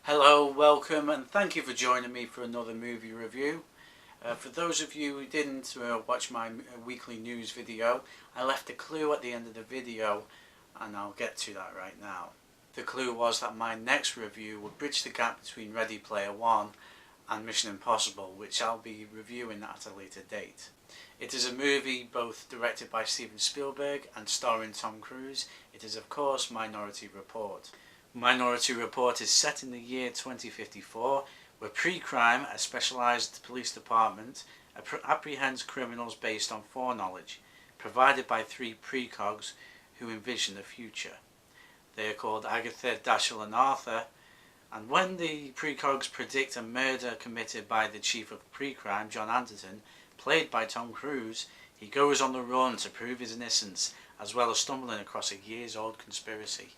Hello, welcome, and thank you for joining me for another movie review. For those of you who didn't watch my weekly news video, I left a clue at the end of the video, and I'll get to that right now. The clue was that my next review would bridge the gap between Ready Player One and Mission Impossible, which I'll be reviewing at a later date. It is a movie both directed by Steven Spielberg and starring Tom Cruise. It is of course Minority Report. Minority Report is set in the year 2054, where pre-crime, a specialised police department, apprehends criminals based on foreknowledge, provided by three precogs who envision the future. They are called Agatha, Dashiell and Arthur, and when the precogs predict a murder committed by the chief of pre-crime, John Anderton, played by Tom Cruise, he goes on the run to prove his innocence, as well as stumbling across a years-old conspiracy.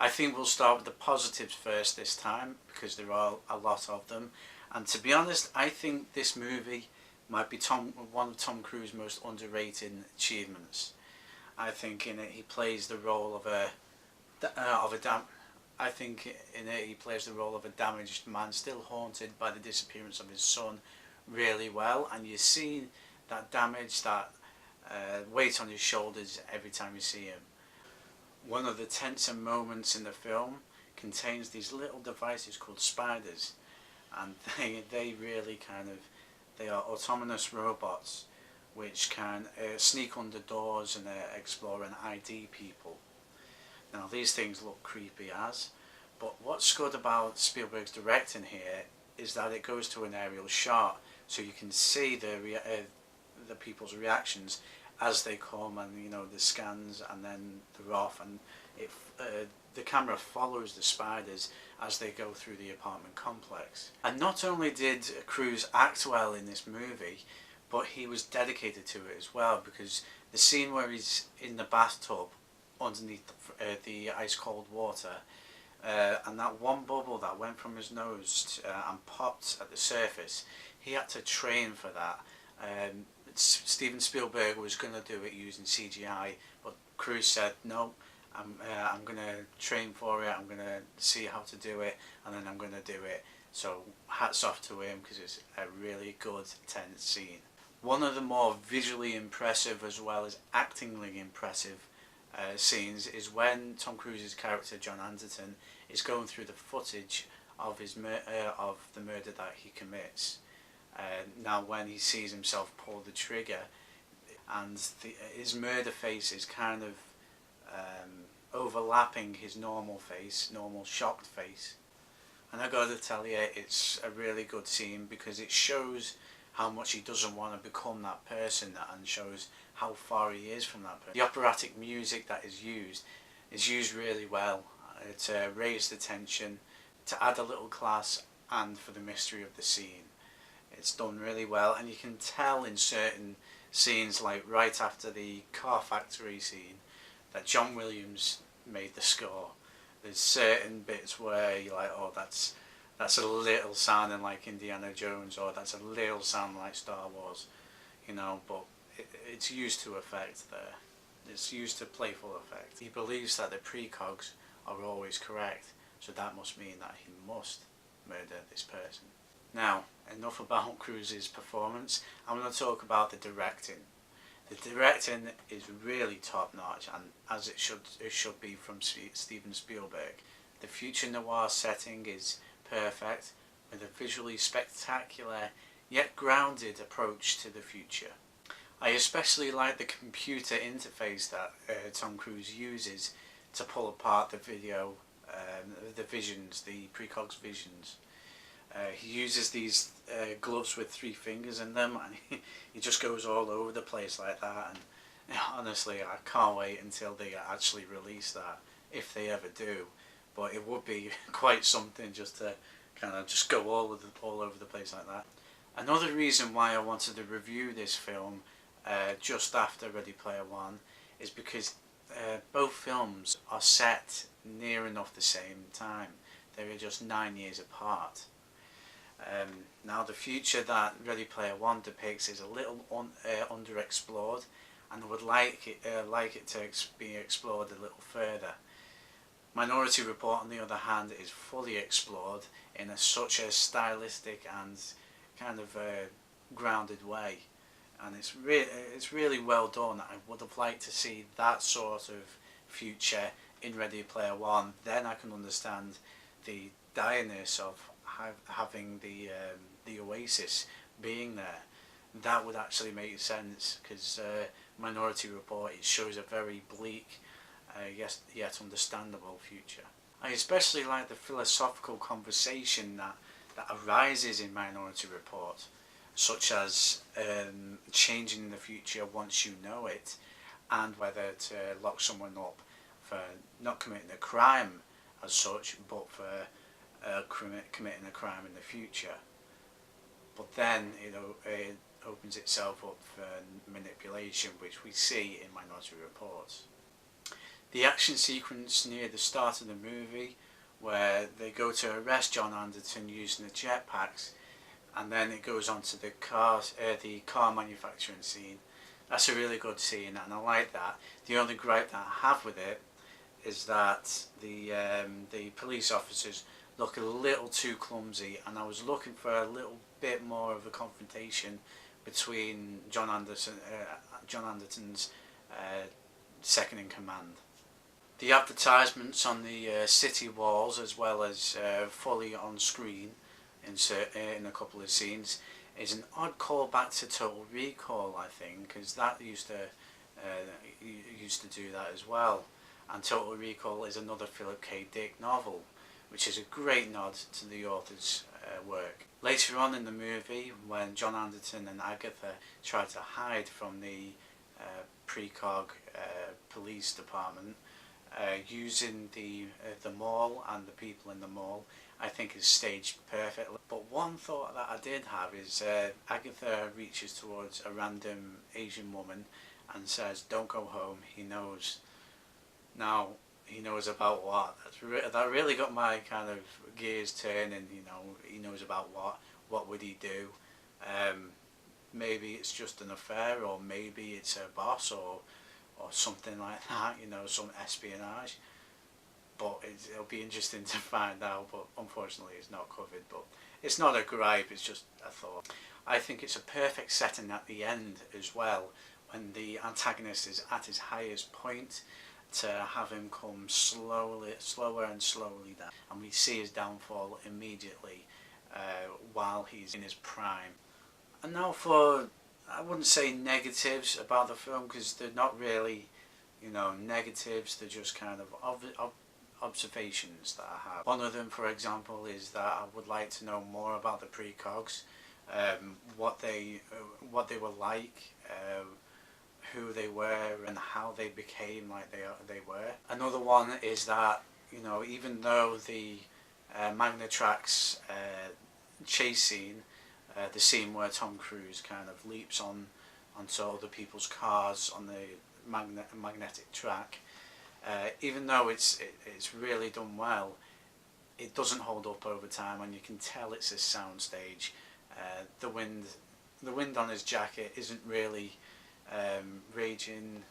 I think we'll start with the positives first this time, because there are a lot of them, and to be honest, I think this movie might be one of Tom Cruise's most underrated achievements. I think in it he plays the role of a damaged man still haunted by the disappearance of his son really well, and you see that damage, that weight on his shoulders every time you see him. One of the tenser moments in the film contains these little devices called spiders, and they really they are autonomous robots which can sneak under doors and explore and ID people. Now these things look creepy but what's good about Spielberg's directing here is that it goes to an aerial shot, so you can see the people's reactions as they come, and the scans, and then they're off, and the camera follows the spiders as they go through the apartment complex. And not only did Cruise act well in this movie, but he was dedicated to it as well, because the scene where he's in the bathtub underneath the ice cold water, and that one bubble that went from his nose and popped at the surface, he had to train for that. Steven Spielberg was going to do it using CGI, but Cruise said no, I'm going to train for it, I'm going to see how to do it, and then I'm going to do it. So hats off to him, because it's a really good, tense scene. One of the more visually impressive as well as actingly impressive scenes is when Tom Cruise's character John Anderton is going through the footage of the murder that he commits. Now when he sees himself pull the trigger, and his murder face is kind of overlapping his normal shocked face. And I gotta tell you, it's a really good scene, because it shows how much he doesn't want to become that person, and shows how far he is from that person. The operatic music that is used really well to raise the tension, to add a little class, and for the mystery of the scene. It's done really well, and you can tell in certain scenes, like right after the car factory scene, that John Williams made the score. There's certain bits where you're like, oh, that's a little sounding like Indiana Jones, or that's a little sounding like Star Wars, but it's used to effect there. It's used to playful effect. He believes that the precogs are always correct, so that must mean that he must murder this person. Now, enough about Cruise's performance. I'm going to talk about the directing. The directing is really top notch, and as it should be from Steven Spielberg. The future noir setting is perfect, with a visually spectacular yet grounded approach to the future. I especially like the computer interface that Tom Cruise uses to pull apart the visions, the precogs visions. He uses these gloves with 3 fingers in them, and he just goes all over the place like that, and honestly I can't wait until they actually release that, if they ever do. But it would be quite something just to kind of just go all over the place like that. Another reason why I wanted to review this film just after Ready Player One is because both films are set near enough the same time. They are just 9 years apart. Now the future that Ready Player One depicts is a little underexplored, and I would like it to be explored a little further. Minority Report, on the other hand, is fully explored in such a stylistic and kind of grounded way, and it's really well done. I would have liked to see that sort of future in Ready Player One. Then I can understand the direness of having the Oasis being there. That would actually make sense, because Minority Report, it shows a very bleak, yet understandable future. I especially like the philosophical conversation that arises in Minority Report, such as changing the future once you know it, and whether to lock someone up for not committing a crime as such, but for committing a crime in the future. But then it opens itself up for manipulation, which we see in Minority Report. The action sequence near the start of the movie, where they go to arrest John Anderton using the jetpacks, and then it goes on to the car manufacturing scene. That's a really good scene, and I like that. The only gripe that I have with it is that the police officers look a little too clumsy, and I was looking for a little bit more of a confrontation between John Anderton's second in command. The advertisements on the city walls, as well as fully on screen in a couple of scenes, is an odd callback to Total Recall, I think, because that used to do that as well. And Total Recall is another Phillip K Dick novel, which is a great nod to the author's work. Later on in the movie, when John Anderton and Agatha try to hide from the precog police department, using the mall and the people in the mall, I think is staged perfectly. But one thought that I did have is Agatha reaches towards a random Asian woman and says, "Don't go home, he knows." Now, he knows about what? That really got my kind of gears turning. You know, he knows about what would he do? Maybe it's just an affair, or maybe it's a boss, or something like that, you know, some espionage. But it'll be interesting to find out, but unfortunately it's not covered. But it's not a gripe, it's just a thought. I think it's a perfect setting at the end as well, when the antagonist is at his highest point, to have him come slower and slowly down, and we see his downfall immediately while he's in his prime. And now for, I wouldn't say negatives about the film, because they're not really, you know, negatives, they're just kind of observations that I have. One of them, for example, is that I would like to know more about the precogs, what they were like, who they were, and how they became like they were. Another one is that, you know, even though the Magnatrax chase scene, the scene where Tom Cruise kind of leaps onto other people's cars on the magnetic track, even though it's really done well, it doesn't hold up over time, and you can tell it's a soundstage. The wind on his jacket isn't really raging,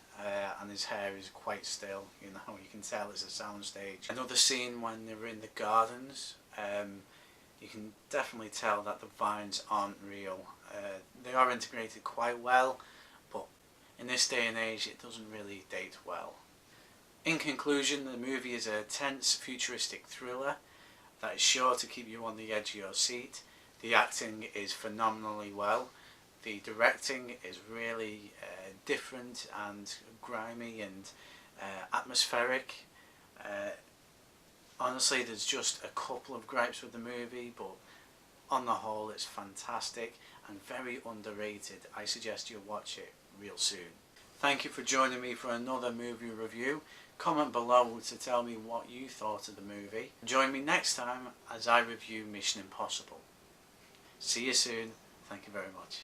and his hair is quite still. You know, you can tell it's a soundstage. Another scene when they're in the gardens, you can definitely tell that the vines aren't real. They are integrated quite well, but in this day and age it doesn't really date well. In conclusion, the movie is a tense, futuristic thriller that is sure to keep you on the edge of your seat. The acting is phenomenally well. The directing is really different and grimy and atmospheric. Honestly, there's just a couple of gripes with the movie, but on the whole it's fantastic and very underrated. I suggest you watch it real soon. Thank you for joining me for another movie review. Comment below to tell me what you thought of the movie. Join me next time as I review Mission Impossible. See you soon. Thank you very much.